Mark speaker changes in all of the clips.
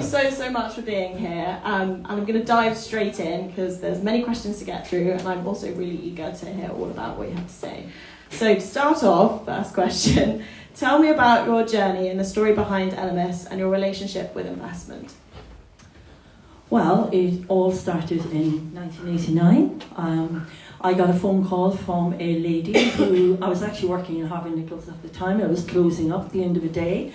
Speaker 1: so much for being here. And I'm going to dive straight in because there's many questions to get through, and I'm also really eager to hear all about what you have to say. So to start off, first question, tell me about your journey and the story behind Elemis and your relationship with investment.
Speaker 2: Well, it all started in 1989. I got a phone call from a lady who, I was actually working in Harvey Nichols at the time. I was closing up at the end of the day.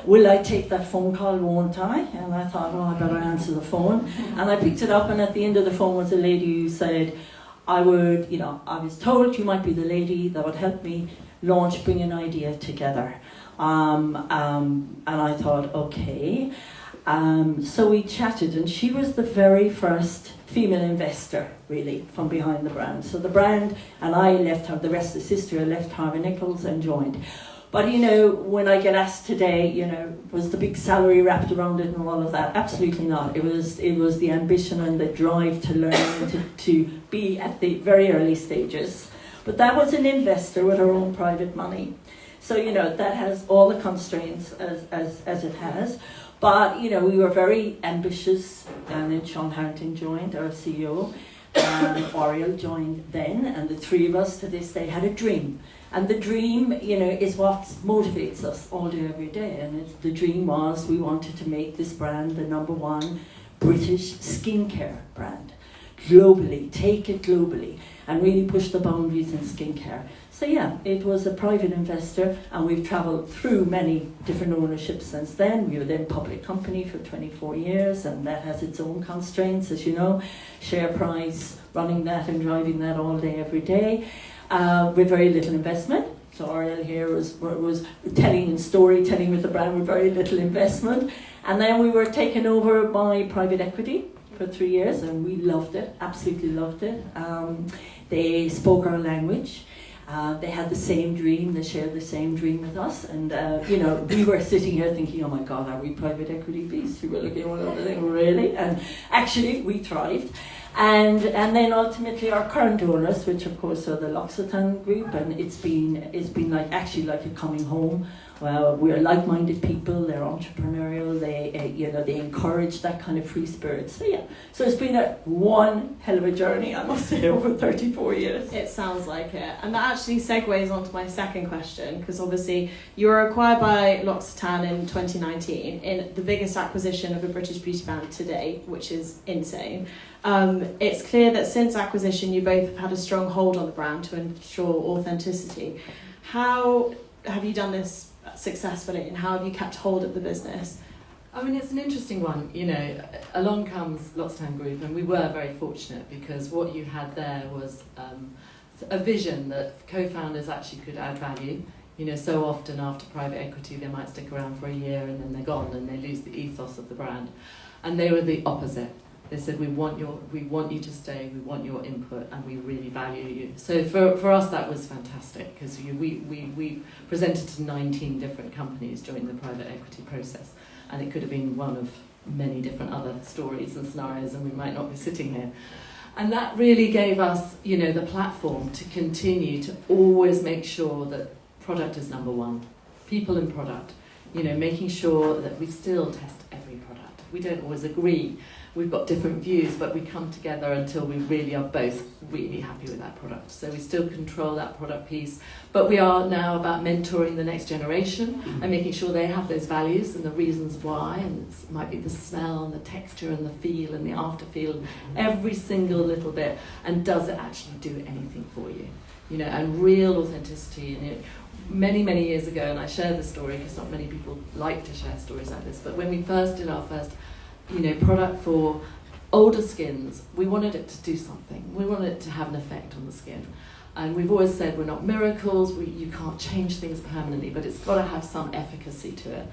Speaker 2: Will I take that phone call, won't I? And I thought, I better answer the phone. And I picked it up, and at the end of the phone was a lady who said, I was told you might be the lady that would help me bring an idea together. And I thought, okay. So we chatted, and she was the very first female investor, really, from behind the brand. So the brand, and I left her, the rest is history, I left Harvey Nichols and joined. But when I get asked today, was the big salary wrapped around it and all of that? Absolutely not. It was the ambition and the drive to learn, to be at the very early stages. But that was an investor with her own private money. So, that has all the constraints as it has. But, we were very ambitious, and then Sean Harrington joined, our CEO, and Oriele joined then, and the three of us to this day had a dream. And the dream, is what motivates us all day, every day. And the dream was we wanted to make this brand the #1 British skincare brand. Globally, take it globally, and really push the boundaries in skincare. So yeah, it was a private investor, and we've travelled through many different ownerships since then. We were then a public company for 24 years, and that has its own constraints, as you know. Share price, running that and driving that all day, every day. With very little investment. So Oriele here was telling and storytelling with the brand with very little investment. And then we were taken over by private equity for 3 years, and we loved it, absolutely loved it. They spoke our language. They had the same dream, they shared the same dream with us. And, we were sitting here thinking, oh my God, are we private equity beasts? We were looking at one another thinking, really? And actually, we thrived. And then ultimately our current owners, which of course are the L'Occitane group, and it's been like a coming home. Well, we're like-minded people. They're entrepreneurial. They encourage that kind of free spirit. So yeah, so it's been one hell of a journey, I must say, over 34 years.
Speaker 1: It sounds like it, and that actually segues onto my second question, because obviously you were acquired by L'Occitane in 2019 in the biggest acquisition of a British beauty brand to date, which is insane. It's clear that since acquisition, you both have had a strong hold on the brand to ensure authenticity. How have you done this successfully, and how have you kept hold of the business?
Speaker 3: I mean, it's an interesting one. Along comes L'Occitane Group, and we were very fortunate because what you had there was a vision that co-founders actually could add value. So often after private equity, they might stick around for a year and then they're gone and they lose the ethos of the brand. And they were the opposite. They said, we want you to stay, we want your input, and we really value you. So for us, that was fantastic, because we presented to 19 different companies during the private equity process, and it could have been one of many different other stories and scenarios, and we might not be sitting here. And that really gave us, the platform to continue to always make sure that product is #1, people and product, making sure that we still test every product. We don't always agree. We've got different views, but we come together until we really are both really happy with that product. So we still control that product piece, but we are now about mentoring the next generation and making sure they have those values and the reasons why, and it might be the smell and the texture and the feel and the after feel, every single little bit, and does it actually do anything for you? And real authenticity. And many years ago, and I share this story because not many people like to share stories like this, but when we first did our first product for older skins, we wanted it to do something. We wanted it to have an effect on the skin. And we've always said we're not miracles, you can't change things permanently, but it's got to have some efficacy to it.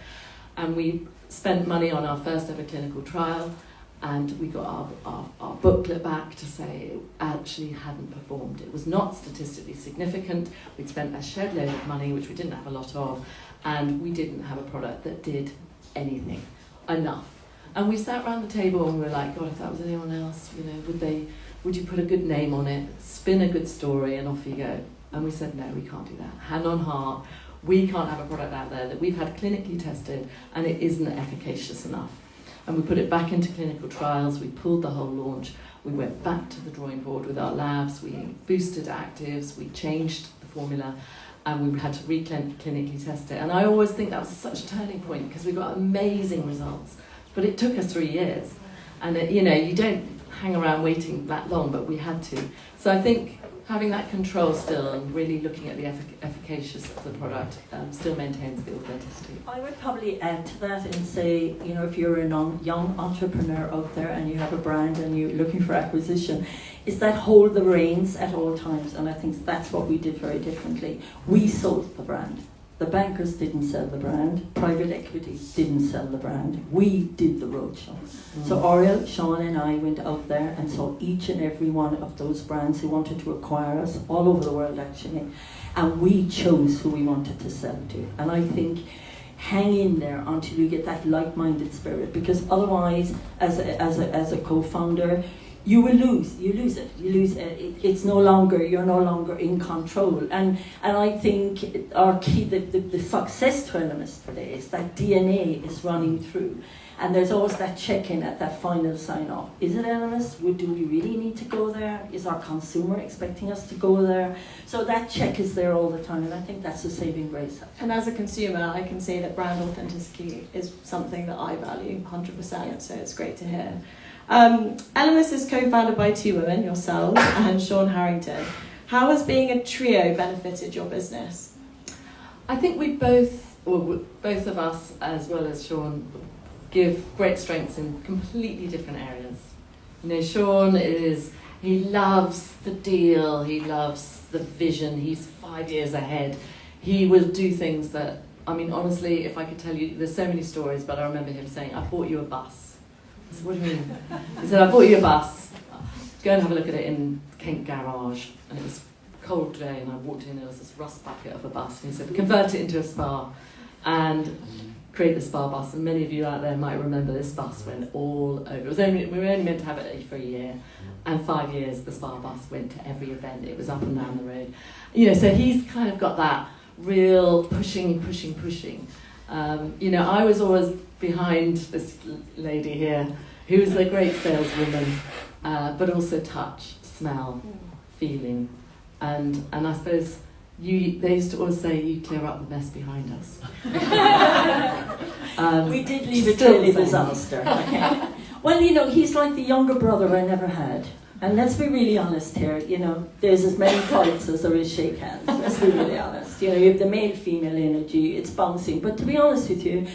Speaker 3: And we spent money on our first ever clinical trial, and we got our booklet back to say it actually hadn't performed. It was not statistically significant. We'd spent a shed load of money, which we didn't have a lot of, and we didn't have a product that did anything enough. And we sat around the table and we were like, God, if that was anyone else, would you put a good name on it, spin a good story, and off you go? And we said, no, we can't do that. Hand on heart, we can't have a product out there that we've had clinically tested and it isn't efficacious enough. and we put it back into clinical trials. We pulled the whole launch. We went back to the drawing board with our labs. We boosted actives. We changed the formula, and we had to clinically test it. And I always think that was such a turning point because we got amazing results. But it took us 3 years. And, you don't hang around waiting that long, but we had to. So I think having that control still and really looking at the efficacious of the product still maintains the authenticity.
Speaker 2: I would probably add to that and say, if you're a young entrepreneur out there and you have a brand and you're looking for acquisition, is that hold the reins at all times. And I think that's what we did very differently. We sold the brand. The bankers didn't sell the brand. Private equity didn't sell the brand. We did the roadshow. So Oriele, Sean and I went out there and saw each and every one of those brands who wanted to acquire us, all over the world actually. And we chose who we wanted to sell to. And I think hang in there until you get that like-minded spirit, because otherwise, as a co-founder, you will lose. You lose it. It's no longer. You're no longer in control. And I think our key, the success to Elemis today is that DNA is running through, and there's always that check-in at that final sign-off. Is it Elemis? Do we really need to go there? Is our consumer expecting us to go there? So that check is there all the time, and I think that's the saving grace.
Speaker 1: And as a consumer, I can say that brand authenticity is something that I value 100%. So it's great to hear. Elemis is co-founded by 2 women, yourselves and Sean Harrington. How has being a trio benefited your business?
Speaker 3: I think we both of us, as well as Sean, give great strengths in completely different areas. Sean he loves the deal, he loves the vision, he's 5 years ahead. He will do things that, honestly, if I could tell you, there's so many stories, but I remember him saying, I bought you a bus. I said, what do you mean? He said, I bought you a bus. Go and have a look at it in Kent Garage. And it was a cold day, and I walked in, and there was this rust bucket of a bus. And he said, convert it into a spa and create the spa bus. And many of you out there might remember this bus went all over. We were only meant to have it for a year. And 5 years, the spa bus went to every event. It was up and down the road. So he's kind of got that real pushing. I was always behind this lady here, who was a great saleswoman, but also touch, smell, feeling, and I suppose they used to always say, you clear up the mess behind us.
Speaker 2: We did leave a trail of disaster. Okay. Well, he's like the younger brother I never had. And let's be really honest here, there's as many fights as there is shake hands. Let's be really honest. You have the male-female energy, it's bouncing. But to be honest with you,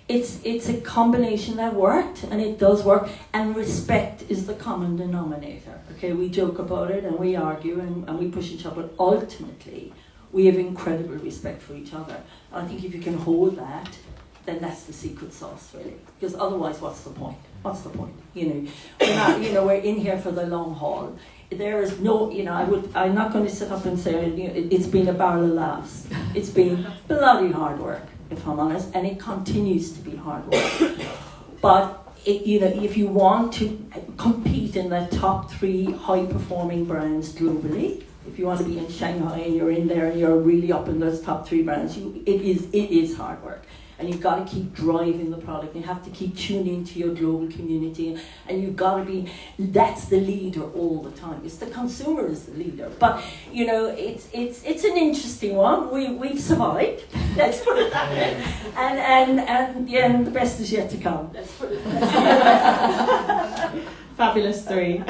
Speaker 2: it's a combination that worked, and it does work. And respect is the common denominator. Okay, we joke about it and we argue and we push each other. But ultimately, we have incredible respect for each other. And I think if you can hold that, then that's the secret sauce, really. Because otherwise, what's the point? What's the point? We're in here for the long haul. There is no, I'm not going to sit up and say, it's been a barrel of laughs. It's been bloody hard work, if I'm honest, and it continues to be hard work. But if you want to compete in the top 3 high-performing brands globally, if you want to be in Shanghai and you're in there and you're really up in those top 3 brands, it is hard work. And you've got to keep driving the product. You have to keep tuning to your global community, and you've got to that's the leader all the time. It's the consumer is the leader. But it's an interesting one. We've survived. Let's put it that way. And the best is yet to come. Let's put it that way.
Speaker 1: Fabulous 3.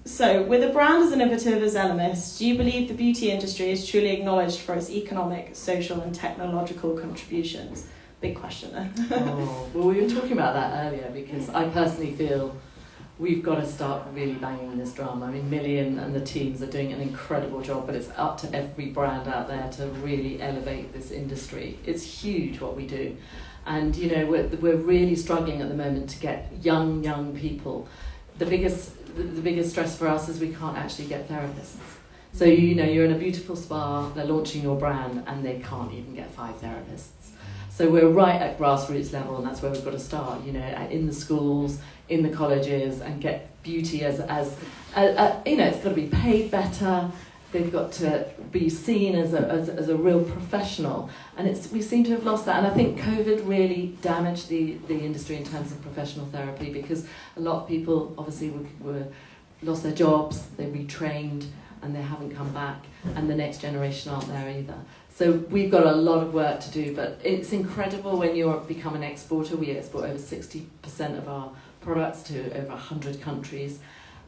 Speaker 1: So, with a brand as innovative as Elemis, do you believe the beauty industry is truly acknowledged for its economic, social and technological contributions? Big question there.
Speaker 3: Well, we were talking about that earlier, because I personally feel we've got to start really banging this drum. Million and the teams are doing an incredible job, but it's up to every brand out there to really elevate this industry. It's huge what we do. And, we're really struggling at the moment to get young people. The biggest stress for us is we can't actually get therapists. So you're in a beautiful spa, they're launching your brand, and they can't even get 5 therapists. So we're right at grassroots level, and that's where we've got to start. In the schools, in the colleges, and get beauty as it's got to be paid better. they've got to be seen as a real professional, and we seem to have lost that. And I think COVID really damaged the industry in terms of professional therapy, because a lot of people obviously were lost their jobs, they retrained, and they haven't come back, and the next generation aren't there either. So we've got a lot of work to do, but it's incredible when you become an exporter. We export over 60% of our products to over 100 countries,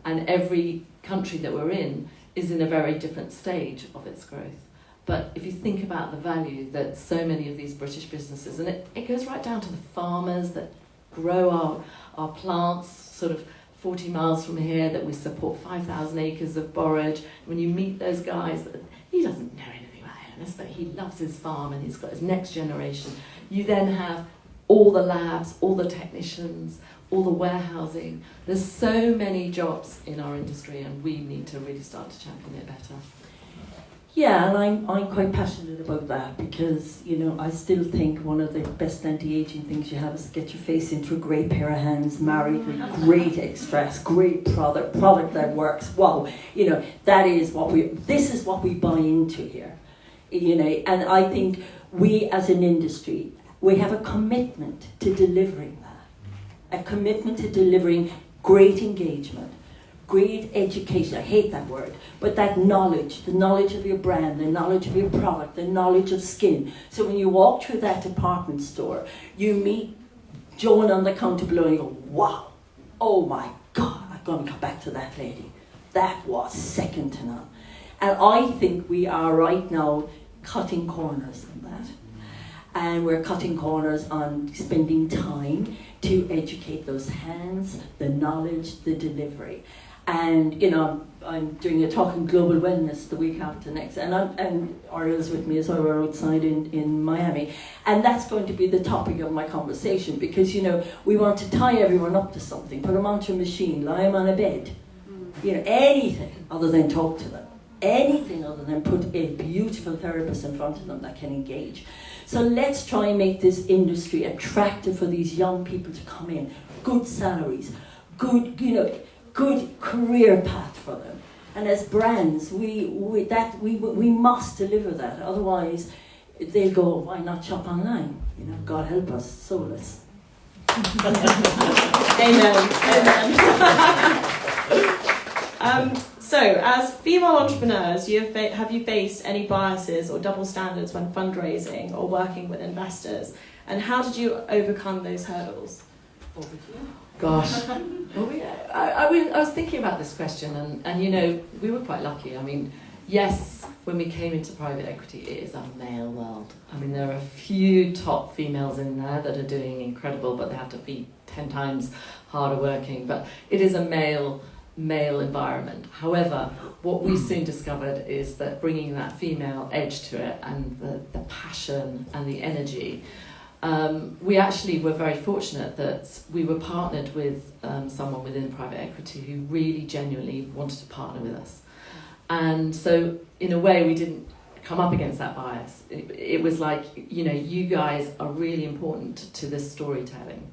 Speaker 3: and every country that we're in is in a very different stage of its growth. But if you think about the value that so many of these British businesses, and it goes right down to the farmers that grow our plants, sort of 40 miles from here, that we support 5,000 acres of borage. When you meet those guys, he doesn't know anything about Elemis, but he loves his farm and he's got his next generation. You then have all the labs, all the technicians, all the warehousing. There's so many jobs in our industry, and we need to really start to champion it better.
Speaker 2: Yeah, and I'm quite passionate about that, because, you know, I still think one of the best anti-aging things you have is to get your face into a great pair of hands, married with great extras, great product that works. Wow, you know, this is what we buy into here, you know. And I think we as an industry, we have a commitment to delivering that, a commitment to delivering great engagement, great education. I hate that word, but that knowledge, the knowledge of your brand, the knowledge of your product, the knowledge of skin. So when you walk through that department store, you meet Joan on the counter below and you go, wow, oh my God, I'm going to come back to that lady. That was second to none. And I think we are right now cutting corners on that. And we're cutting corners on spending time to educate those hands, the knowledge, the delivery. And, you know, I'm doing a talk on global wellness the week after next, and Oriele's with me as well. We're outside in Miami, and that's going to be the topic of my conversation, because, you know, we want to tie everyone up to something, put them onto a machine, lie them on a bed, you know, anything other than talk to them, anything other than put a beautiful therapist in front of them that can engage. So let's try and make this industry attractive for these young people to come in. Good salaries, good, you know, good career path for them. And as brands, we must deliver that. Otherwise, they'll go, why not shop online? You know, God help us, soulless.
Speaker 1: Amen. Amen. So, as female entrepreneurs, have you faced any biases or double standards when fundraising or working with investors? And how did you overcome those hurdles?
Speaker 3: Gosh, well, I was thinking about this question, and you know, we were quite lucky. I mean, yes, when we came into private equity, it is a male world. I mean, there are a few top females in there that are doing incredible, but they have to be 10 times harder working. But it is a male environment. However, what we soon discovered is that bringing that female edge to it, and the passion and the energy, we actually were very fortunate that we were partnered with someone within private equity who really genuinely wanted to partner with us. And so in a way we didn't come up against that bias. It was like, you know, you guys are really important to this storytelling.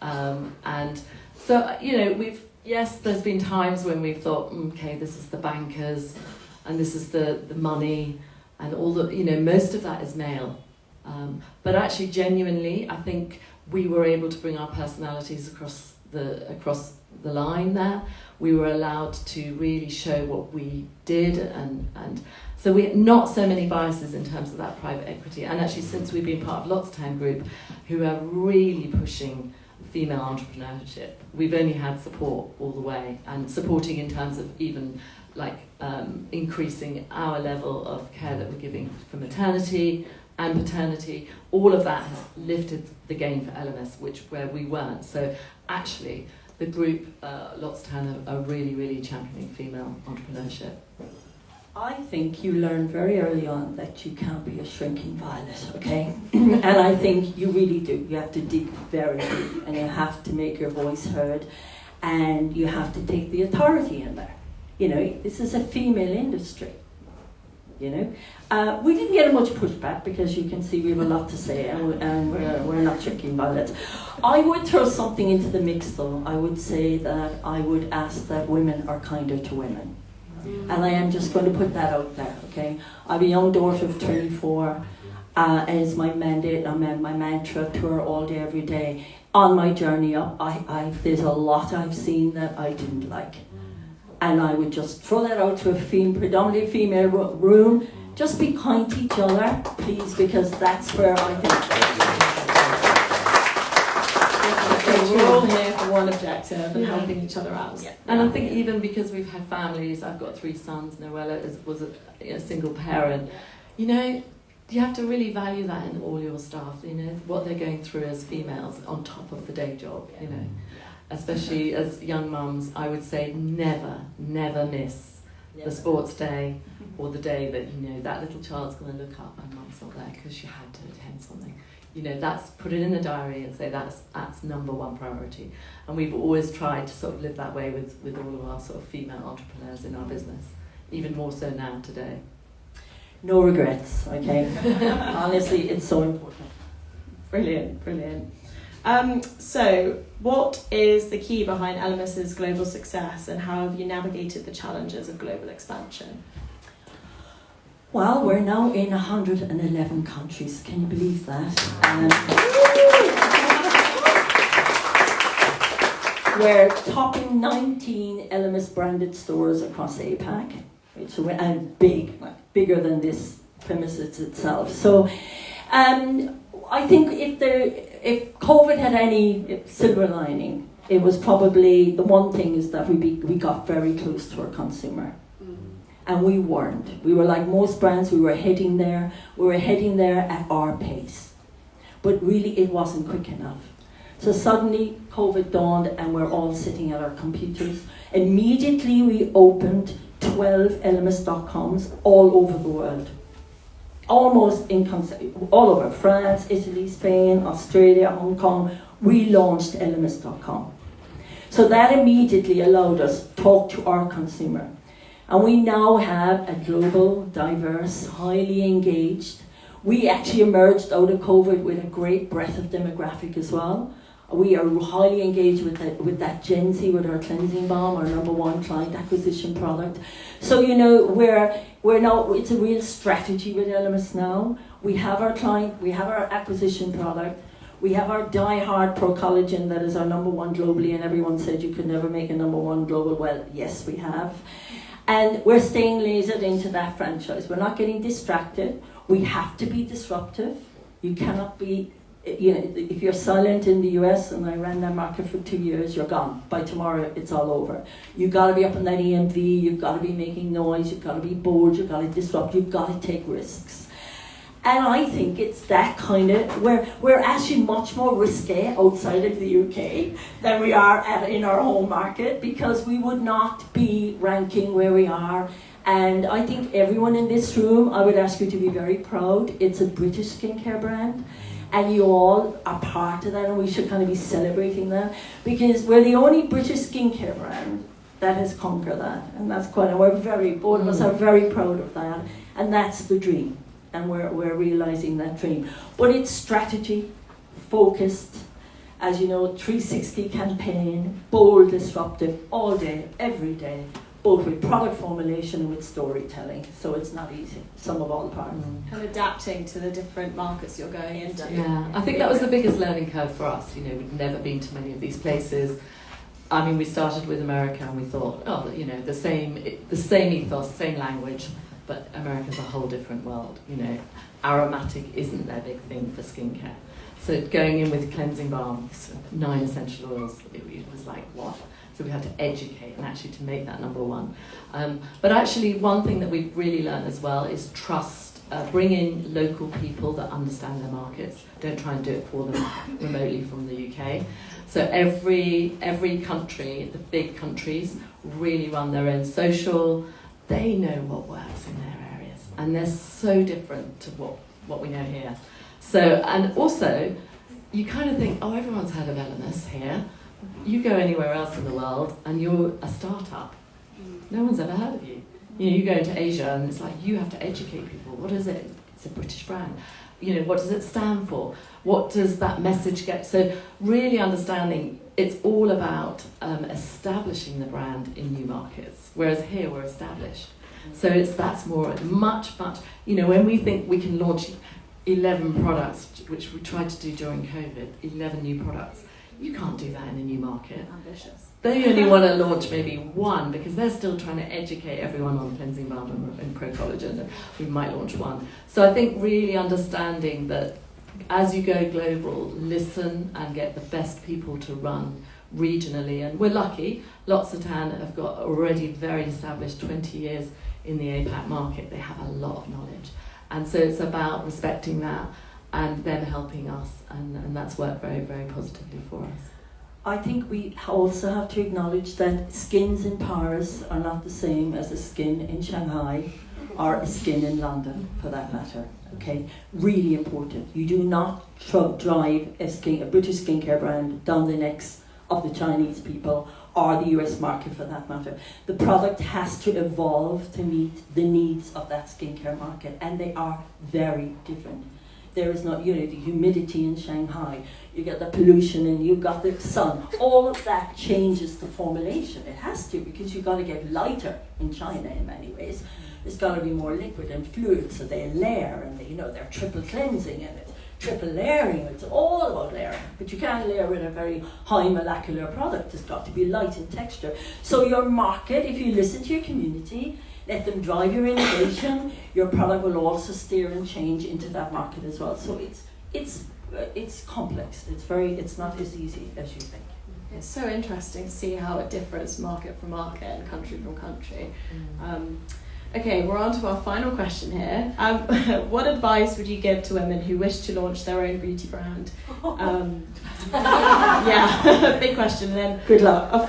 Speaker 3: And so, you know, yes, there's been times when we've thought, okay, this is the bankers and this is the money and all the, you know, most of that is male. But actually, genuinely, I think we were able to bring our personalities across the line there. We were allowed to really show what we did, and so we had not so many biases in terms of that private equity. And actually, since we've been part of Lottstown Group, who are really pushing female entrepreneurship, we've only had support all the way, and supporting in terms of even like increasing our level of care that we're giving for maternity and paternity. All of that has lifted the game for Elemis, where we weren't. So actually, the group, Lottstown, are really, really championing female entrepreneurship.
Speaker 2: I think you learn very early on that you can't be a shrinking violet, okay? And I think you really do. You have to dig very deep, and you have to make your voice heard, and you have to take the authority in there. You know, this is a female industry. You know, we didn't get much pushback because you can see we have a lot to say, and we're not shrinking violets. I would throw something into the mix, though. I would say that I would ask that women are kinder to women. And I am just going to put that out there, okay? I have a young daughter of 24, and it's my mandate, my mantra to her all day, every day. On my journey up, there's a lot I've seen that I didn't like. And I would just throw that out to a predominantly female room. Just be kind to each other, please, because that's where I think...
Speaker 1: We're all here for one objective and helping each other out.
Speaker 3: Yeah. And I think even because we've had families, I've got 3 sons, Noella was a single parent, you know, you have to really value that in all your staff, you know, what they're going through as females on top of the day job, you know. Especially as young mums, I would say never miss the sports day or the day that, you know, that little child's going to look up and mum's not there because she had to attend something. You know, put it in the diary and say that's number one priority. And we've always tried to sort of live that way with all of our sort of female entrepreneurs in our business, even more so now today.
Speaker 2: No regrets, okay? Honestly, it's so important.
Speaker 1: Brilliant. So, what is the key behind Elemis's global success, and how have you navigated the challenges of global expansion?
Speaker 2: Well, we're now in 111 countries. Can you believe that? We're topping 19 Elemis branded stores across APAC, and bigger than this premises itself. So, I think if COVID had any silver lining, it was probably the one thing is that we got very close to our consumer. And we weren't. We were like most brands, we were heading there. We were heading there at our pace. But really, it wasn't quick enough. So suddenly, COVID dawned and we're all sitting at our computers. Immediately, we opened 12 Elemis.coms all over the world. Almost all over France, Italy, Spain, Australia, Hong Kong. We launched Elemis.com. So that immediately allowed us to talk to our consumer. And we now have a global, diverse, highly engaged. We actually emerged out of COVID with a great breadth of demographic as well. We are highly engaged with that Gen Z, with our cleansing balm, our number one client acquisition product. So, you know, we're now, it's a real strategy with Elemis now. We have our client, we have our acquisition product, we have our die-hard Pro Collagen that is our number one globally, and everyone said you could never make a number one global. Well, yes, we have. And we're staying lasered into that franchise. We're not getting distracted. We have to be disruptive. You cannot be, you know, if you're silent in the US, and I ran that market for 2 years, you're gone. By tomorrow, it's all over. You've got to be up in that EMV, you've got to be making noise, you've got to be bold, you've got to disrupt, you've got to take risks. And I think it's that kind of, we're actually much more risque outside of the UK than we are in our home market, because we would not be ranking where we are. And I think everyone in this room, I would ask you to be very proud. It's a British skincare brand, and you all are part of that, and we should kind of be celebrating that, because we're the only British skincare brand that has conquered that. And that's quite, and both of us are very proud of that, and that's the dream. And we're realizing that dream. But it's strategy, focused, as you know, 360 campaign, bold, disruptive, all day, every day, both with product formulation and with storytelling. So it's not easy, sum of all the parts.
Speaker 1: And adapting to the different markets you're going into.
Speaker 3: Yeah, I think that was the biggest learning curve for us. You know, we'd never been to many of these places. I mean, we started with America and we thought, oh, you know, the same ethos, same language. But America's a whole different world, you know. Aromatic isn't their big thing for skincare. So going in with cleansing balm, 9 essential oils, it was like, what? So we had to educate and actually to make that number one. But actually one thing that we've really learned as well is trust. Bring in local people that understand their markets. Don't try and do it for them remotely from the UK. So every country, the big countries, really run their own social. They know what works in their areas, and they're so different to what we know here. So, and also, you kind of think, oh, everyone's heard of Elemis here. You go anywhere else in the world, and you're a startup. No one's ever heard of you. You know, you go into Asia, and it's like you have to educate people. What is it? It's a British brand. what does it stand for? What does that message get? So really understanding it's all about establishing the brand in new markets, whereas here we're established. So that's much, when we think we can launch 11 products, which we tried to do during COVID, 11 new products, you can't do that in a new market.
Speaker 1: Ambitious.
Speaker 3: They only want to launch maybe one because they're still trying to educate everyone on cleansing balm and Pro Collagen, and we might launch one. So I think really understanding that as you go global, listen and get the best people to run regionally. And we're lucky, L'Occitane have got already very established 20 years in the APAC market. They have a lot of knowledge. And so it's about respecting that and them helping us, and that's worked very, very positively for us.
Speaker 2: I think we also have to acknowledge that skins in Paris are not the same as a skin in Shanghai or a skin in London, for that matter. Okay, really important. You do not drive a British skincare brand down the necks of the Chinese people or the US market, for that matter. The product has to evolve to meet the needs of that skincare market, and they are very different. There is not, the humidity in Shanghai, you get the pollution and you've got the sun. All of that changes the formulation. It has to, because you've got to get lighter in China in many ways. It's got to be more liquid and fluid, so they layer, and they're triple cleansing, and it's triple layering. It's all about layering, but you can't layer with a very high molecular product. It's got to be light in texture. So your market, if you listen to your community, let them drive your innovation, your product will also steer and change into that market as well. So it's complex. It's not as easy as you think.
Speaker 1: It's so interesting to see how it differs market from market and country from country. Okay, we're on to our final question here. What advice would you give to women who wish to launch their own beauty brand? Yeah, big question. And then
Speaker 2: good luck.
Speaker 1: A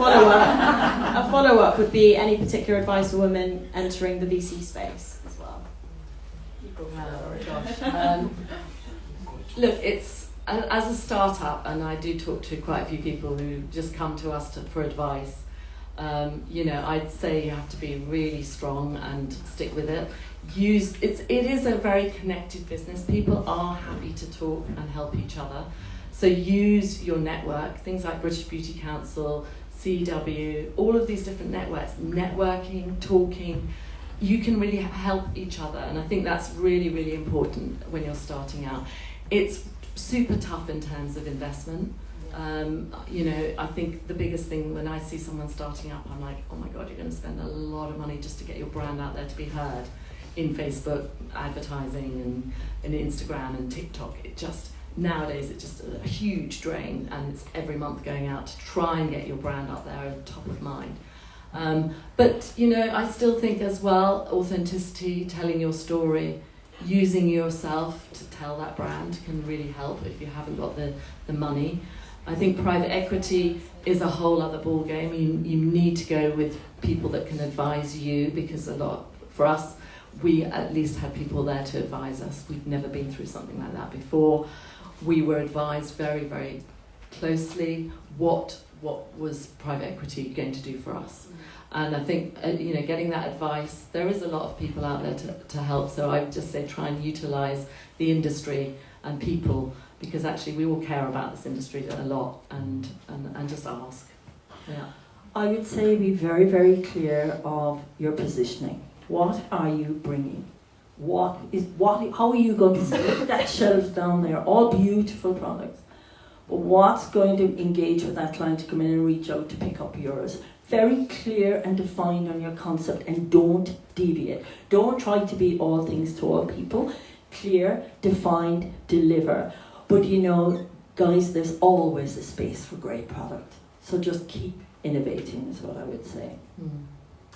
Speaker 1: follow-up would be any particular advice for women entering the VC space as well.
Speaker 3: Look, it's as a startup, and I do talk to quite a few people who just come to us for advice. I'd say you have to be really strong and stick with it. It is a very connected business. People are happy to talk and help each other. So use your network, things like British Beauty Council, CW, all of these different networks, networking, talking. You can really help each other, and I think that's really, really important when you're starting out. It's super tough in terms of investment. I think the biggest thing when I see someone starting up, I'm like, oh my God, you're going to spend a lot of money just to get your brand out there to be heard in Facebook advertising and Instagram and TikTok. Nowadays it's just a huge drain, and it's every month going out to try and get your brand up there at the top of mind. But I still think as well, authenticity, telling your story, using yourself to tell that brand can really help if you haven't got the money. I think private equity is a whole other ball game. You need to go with people that can advise you, because for us, we at least had people there to advise us. We've never been through something like that before. We were advised very, very closely what was private equity going to do for us. And I think, getting that advice, there is a lot of people out there to help. So I would just say try and utilise the industry and people, because actually we all care about this industry a lot, and just ask. Yeah.
Speaker 2: I would say be very, very clear of your positioning. What are you bringing? How are you going to put that shelf down there? All beautiful products. But what's going to engage with that client to come in and reach out to pick up yours? Very clear and defined on your concept, and don't deviate. Don't try to be all things to all people. Clear, defined, deliver. But guys, there's always a space for great product. So just keep innovating is what I would say.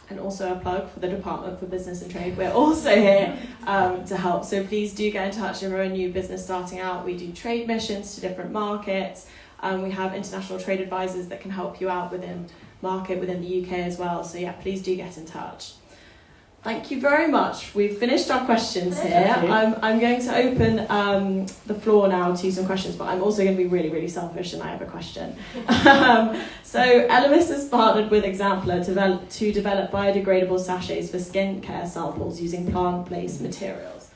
Speaker 1: And also a plug for the Department for Business and Trade. We're also here to help. So please do get in touch if you're a new business starting out. We do trade missions to different markets. We have international trade advisors that can help you out within the UK as well. So yeah, please do get in touch. Thank you very much. We've finished our questions here. I'm going to open the floor now to some questions, but I'm also going to be really, really selfish, and I have a question. So Elemis has partnered with Exemplar to develop biodegradable sachets for skincare samples using plant-based materials.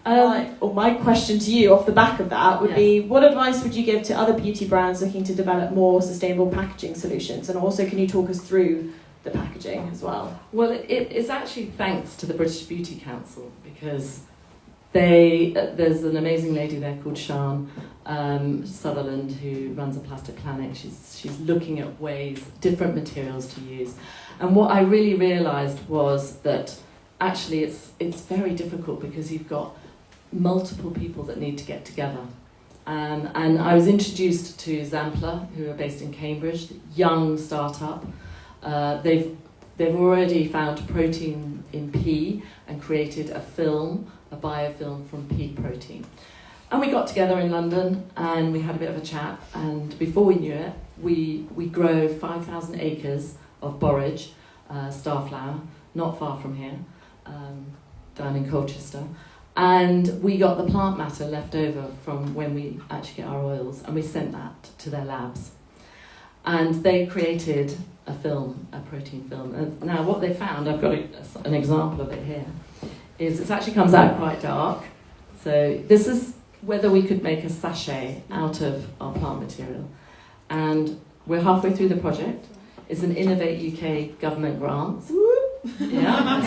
Speaker 1: My question to you off the back of that would be, what advice would you give to other beauty brands looking to develop more sustainable packaging solutions? And also, can you talk us through the packaging as well?
Speaker 3: Well, it's actually thanks to the British Beauty Council, because there's an amazing lady there called Sian Sutherland, who runs a plastic clinic. She's looking at ways, different materials to use. And what I really realised was that actually it's very difficult, because you've got multiple people that need to get together. And I was introduced to Zampler, who are based in Cambridge, young startup. They've already found protein in pea and created a biofilm from pea protein. And we got together in London and we had a bit of a chat, and before we knew it, we grow 5,000 acres of borage, starflower, not far from here, down in Colchester. And we got the plant matter left over from when we actually get our oils, and we sent that to their labs. And they created a protein film. And now what they found, I've got an example of it here, is it actually comes out quite dark. So this is whether we could make a sachet out of our plant material. And we're halfway through the project. It's an Innovate UK government grant. Yeah.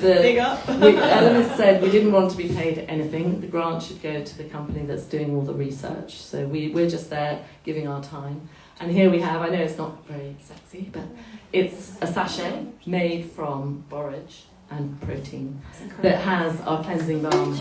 Speaker 3: So Elemis said we didn't want to be paid anything. The grant should go to the company that's doing all the research. So we're just there giving our time. And here we have, I know it's not very sexy, but it's a sachet made from borage and protein that has our cleansing balm in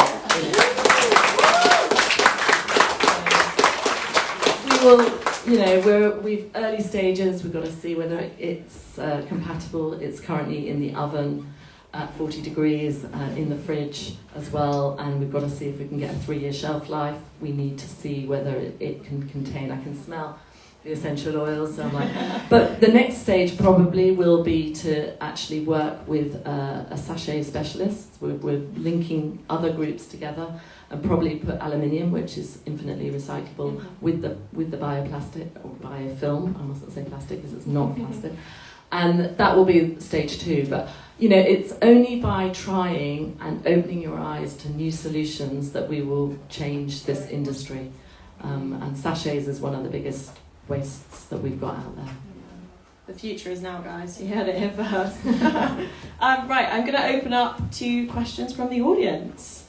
Speaker 3: it. We've early stages. We've got to see whether it's compatible. It's currently in the oven at 40 degrees, in the fridge as well, and we've got to see if we can get a 3-year shelf life. We need to see whether it can contain. I can smell the essential oils. So I'm like, but the next stage probably will be to actually work with a sachet specialist. We're linking other groups together, and probably put aluminium, which is infinitely recyclable, with the bioplastic or biofilm. I mustn't say plastic because it's not plastic, and that will be stage 2. But it's only by trying and opening your eyes to new solutions that we will change this industry. And sachets is one of the biggest wastes that we've got out there.
Speaker 1: The future is now, guys. You heard it here first. Right, I'm going to open up to questions from the audience.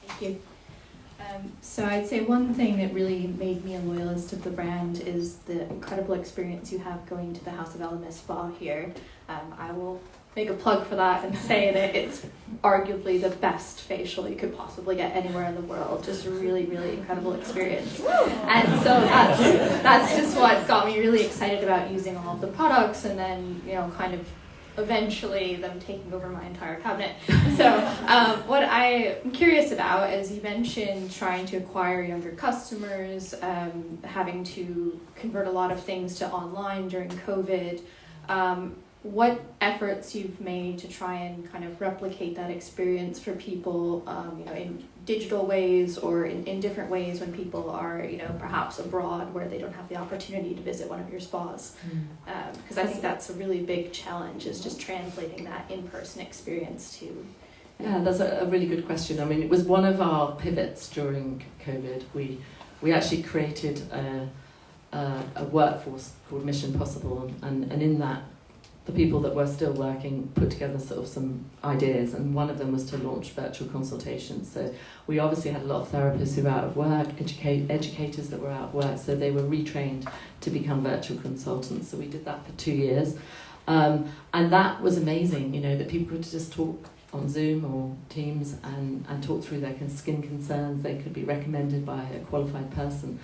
Speaker 4: Thank you. So I'd say one thing that really made me a loyalist of the brand is the incredible experience you have going to the House of Elemis spa here. I will make a plug for that and say that it's arguably the best facial you could possibly get anywhere in the world. Just a really, really incredible experience. And so that's just what got me really excited about using all of the products, and then kind of eventually them taking over my entire cabinet. So what I'm curious about is, you mentioned trying to acquire younger customers, having to convert a lot of things to online during COVID. What efforts you've made to try and kind of replicate that experience for people, in digital ways or in different ways when people are, perhaps abroad where they don't have the opportunity to visit one of your spas? Because I think that's a really big challenge, is just translating that in-person experience to...
Speaker 3: Yeah, that's a really good question. I mean, it was one of our pivots during COVID. We actually created a workforce called Mission Possible, and in that, the people that were still working put together sort of some ideas, and one of them was to launch virtual consultations. So we obviously had a lot of therapists who were out of work, educators that were out of work, so they were retrained to become virtual consultants. So we did that for 2 years, and that was amazing, that people could just talk on Zoom or Teams and talk through their skin concerns. They could be recommended by a qualified person.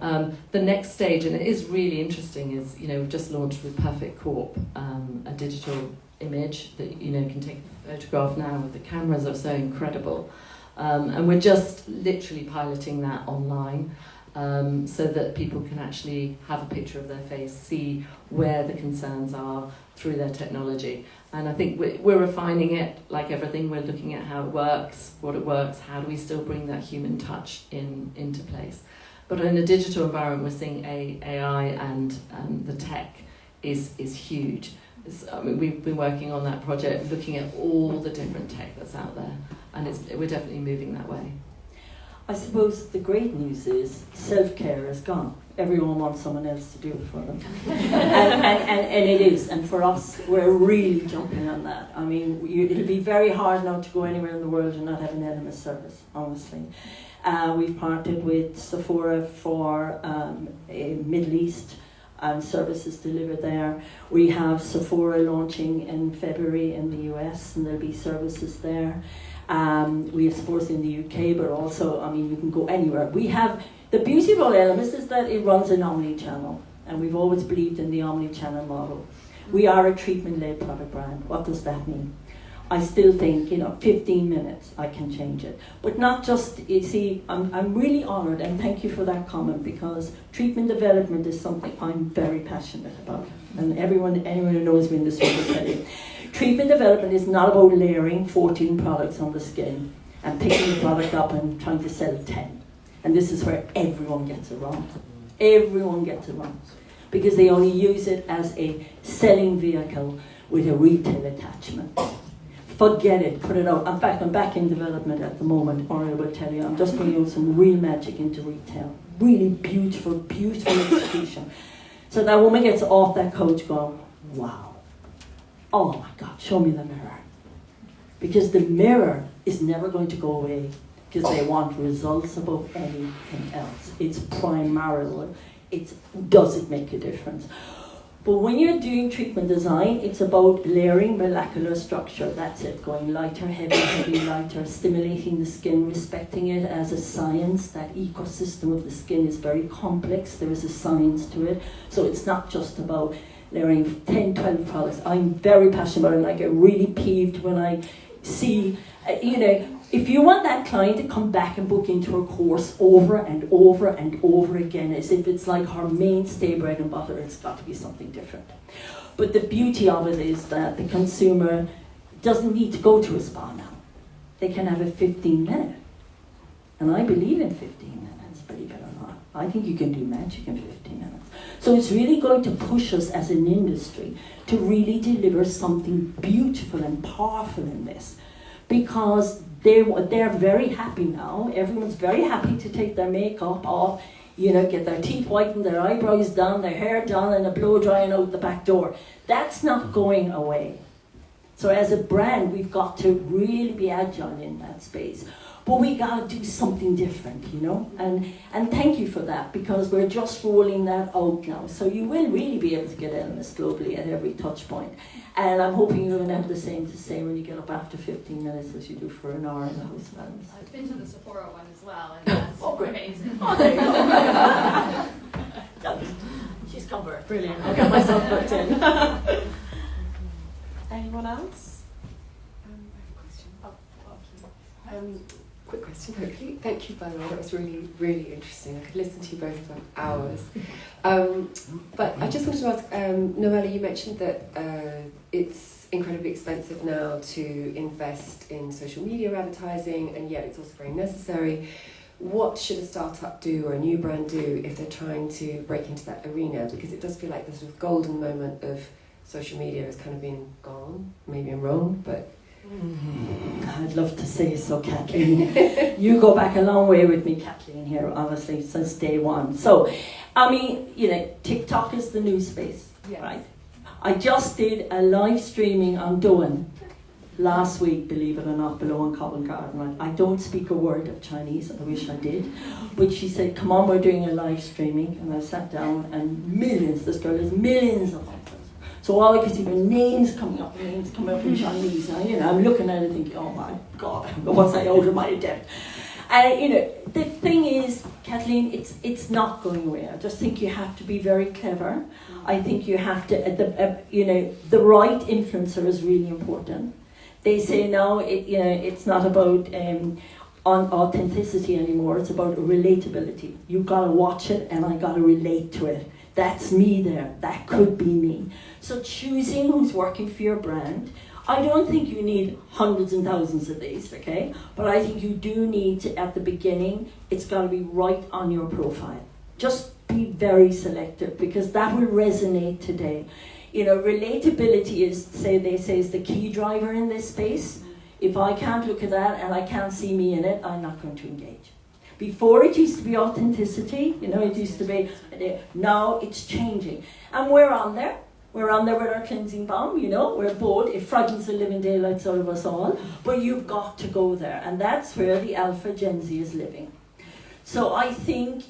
Speaker 3: The next stage, and it is really interesting, is we've just launched with Perfect Corp, a digital image that can take a photograph now. With the cameras are so incredible, and we're just literally piloting that online, so that people can actually have a picture of their face, see where the concerns are through their technology. And I think we're refining it. Like everything, we're looking at how it works, what it works, how do we still bring that human touch into place. But in a digital environment, we're seeing AI and the tech is huge. we've been working on that project, looking at all the different tech that's out there, and we're definitely moving that way.
Speaker 2: I suppose the great news is self-care is gone. Everyone wants someone else to do it for them. and it is. And for us, we're really jumping on that. I mean, it'll be very hard now to go anywhere in the world and not have an Elemis service, honestly. We've partnered with Sephora for Middle East and services delivered there. We have Sephora launching in February in the US, and there'll be services there. We have Sephora's in the UK, but also, I mean, you can go anywhere. We have, the beauty about Elemis is that it runs an omni-channel, and we've always believed in the omni-channel model. We are a treatment-led product brand. What does that mean? I still think, 15 minutes, I can change it. But not just, you see, I'm really honoured, and thank you for that comment, because treatment development is something I'm very passionate about. And anyone who knows me in this room will tell you. Treatment development is not about layering 14 products on the skin and picking the product up and trying to sell 10. And this is where everyone gets it wrong. Everyone gets it wrong. Because they only use it as a selling vehicle with a retail attachment. Forget it, put it out. In fact, I'm back in development at the moment. Oriele will tell you, I'm just bringing some real magic into retail. Really beautiful, beautiful execution. So that woman gets off that couch going, wow. Oh my God, show me the mirror. Because the mirror is never going to go away, because they want results above anything else. It's primarily, does it make a difference? But when you're doing treatment design, it's about layering molecular structure. That's it, going lighter, heavy, heavy, lighter, stimulating the skin, respecting it as a science. That ecosystem of the skin is very complex. There is a science to it. So it's not just about layering 10, 12 products. I'm very passionate about it, and I get really peeved when I see, if you want that client to come back and book into a course over and over and over again, as if it's like her mainstay bread and butter, it's got to be something different. But the beauty of it is that the consumer doesn't need to go to a spa now. They can have a 15-minute. And I believe in 15 minutes, believe it or not. I think you can do magic in 15 minutes. So it's really going to push us as an industry to really deliver something beautiful and powerful in this, because they're very happy now. Everyone's very happy to take their makeup off, get their teeth whitened, their eyebrows done, their hair done, and a blow drying out the back door. That's not going away. So as a brand, we've got to really be agile in that space. But we got to do something different, and thank you for that, because we're just rolling that out now. So you will really be able to get Elemis globally at every touch point. And I'm hoping you're going to have the same to say when you get up after 15 minutes as you do for an hour in the house of Elemis.
Speaker 5: I've been to the Sephora one as well, and that's amazing.
Speaker 2: Oh, there you go. She's covered.
Speaker 1: Brilliant. I'll get myself booked in. Anyone else?
Speaker 6: Quick question, hopefully. Thank you, by the way. That was really, really interesting. I could listen to you both for hours. But I just wanted to ask, Noella, you mentioned that it's incredibly expensive now to invest in social media advertising, and yet it's also very necessary. What should a startup do or a new brand do if they're trying to break into that arena? Because it does feel like the sort of golden moment of social media has kind of been gone. Maybe I'm wrong, but...
Speaker 2: I'd love to say so, Kathleen. You go back a long way with me, Kathleen, here, honestly, since day one. So, I mean, TikTok is the new space, right? I just did a live streaming on Doan last week, believe it or not, below in Covent Garden. Right? I don't speak a word of Chinese, I wish I did. But she said, come on, we're doing a live streaming. And I sat down, and this girl has millions of followers. So all I could see were names coming up in Chinese. And, I'm looking at it thinking, oh my God, once I order my debt. And, the thing is, Kathleen, it's not going away. I just think you have to be very clever. I think you have to, the right influencer is really important. They say now, it's not about authenticity anymore. It's about relatability. You've got to watch it, and I got to relate to it. That's me there. That could be me. So choosing who's working for your brand, I don't think you need hundreds and thousands of these, okay? But I think you do need to, at the beginning, it's got to be right on your profile. Just be very selective, because that will resonate today. You know, relatability is, they say, is the key driver in this space. If I can't look at that and I can't see me in it, I'm not going to engage. Before it used to be authenticity, you know, it used to be, now it's changing. And we're on there. We're on there with our cleansing balm, you know, we're bold. It frightens the living daylights out of us all. But you've got to go there. And that's where the Alpha Gen Z is living. So I think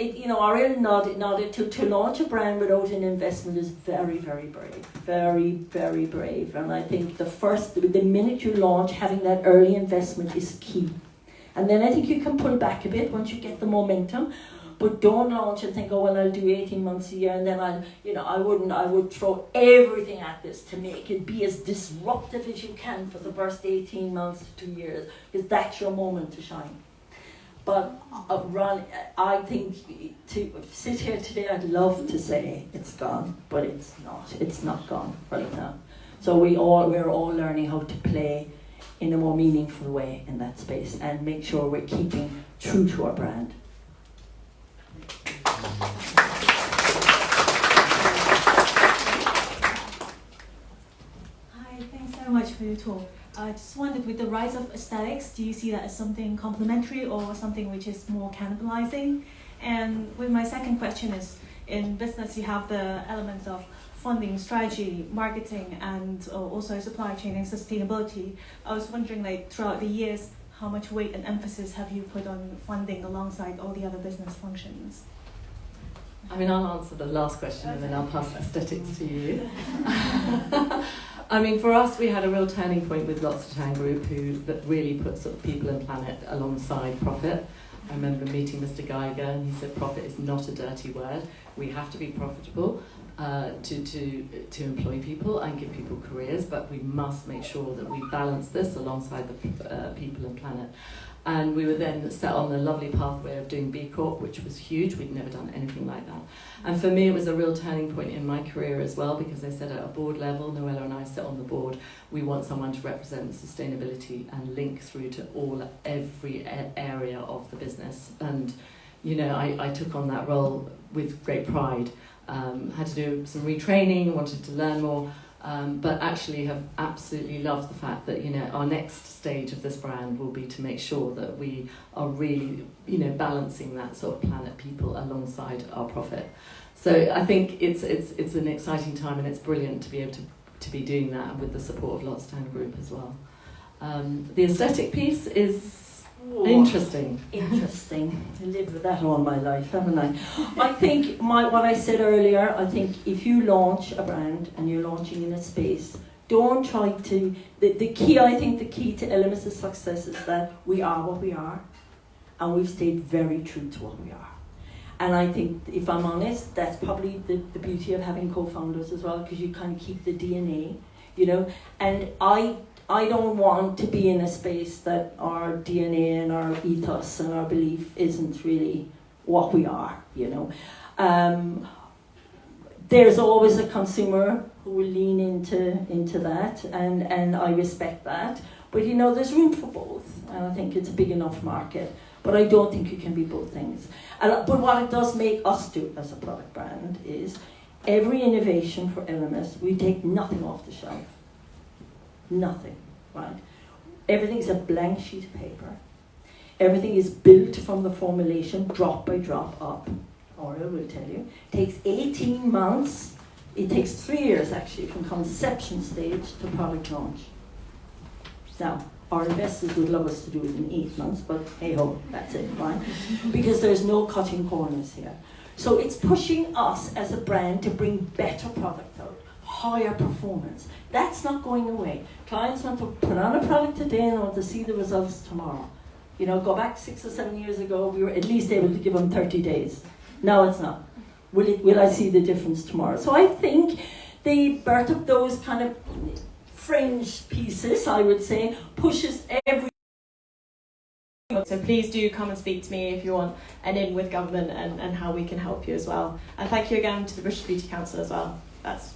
Speaker 2: Oriele nodded to launch a brand without an investment is very, very brave. Very, very brave. And I think the minute you launch, having that early investment is key. And then I think you can pull back a bit once you get the momentum. But don't launch and think, oh, well, I'll do 18 months a year, and then I would throw everything at this to make it be as disruptive as you can for the first 18 months to 2 years, because that's your moment to shine. But I think to sit here today, I'd love to say it's gone, but it's not. It's not gone right now. So we're all learning how to play in a more meaningful way in that space and make sure we're keeping true to our brand.
Speaker 7: Hi, thanks so much for your talk. I just wondered, with the rise of aesthetics, do you see that as something complementary or something which is more cannibalizing? And with my second question is, in business you have the elements of funding, strategy, marketing, and also supply chain and sustainability. I was wondering, like, throughout the years, how much weight and emphasis have you put on funding alongside all the other business functions?
Speaker 3: I mean, I'll answer the last question and then I'll pass aesthetics to you. I mean, for us, we had a real turning point with L'Occitane Group, that really put sort of people and planet alongside profit. I remember meeting Mr. Geiger, and he said profit is not a dirty word. We have to be profitable to employ people and give people careers, but we must make sure that we balance this alongside the people and planet. And we were then set on the lovely pathway of doing B Corp, which was huge. We'd never done anything like that. And for me, it was a real turning point in my career as well, because they said at a board level, Noella and I sit on the board, we want someone to represent sustainability and link through to every area of the business. And, you know, I took on that role with great pride. Had to do some retraining, wanted to learn more. But actually have absolutely loved the fact that, you know, our next stage of this brand will be to make sure that we are really, you know, balancing that sort of planet people alongside our profit. So I think it's an exciting time, and it's brilliant to be able to be doing that with the support of L'Occitane Group as well. The aesthetic piece is interesting.
Speaker 2: Interesting. I lived with that all my life, haven't I? I think what I said earlier, I think if you launch a brand and you're launching in a space, don't try to, the key to Elemis' success is that we are what we are, and we've stayed very true to what we are. And I think, if I'm honest, that's probably the beauty of having co-founders as well, because you kind of keep the DNA, you know. And I don't want to be in a space that our DNA and our ethos and our belief isn't really what we are, you know. There's always a consumer who will lean into that, and I respect that. But, you know, there's room for both, and I think it's a big enough market. But I don't think you can be both things. But what it does make us do as a product brand is every innovation for Elemis, we take nothing off the shelf. Nothing, right? Everything's a blank sheet of paper. Everything is built from the formulation, drop by drop up. Oriele will tell you. It takes 18 months. It takes 3 years, actually, from conception stage to product launch. Now, our investors would love us to do it in 8 months, but hey-ho, that's it, right? Because there's no cutting corners here. So it's pushing us as a brand to bring better product out, higher performance. That's not going away. Clients want to put on a product today and want to see the results tomorrow. You know, go back 6 or 7 years ago, we were at least able to give them 30 days. Now it's not. Will I see the difference tomorrow? So I think the birth of those kind of fringe pieces, I would say, pushes every.
Speaker 1: So please do come and speak to me if you want an in with government and how we can help you as well. And thank you again to the British Beauty Council as well. That's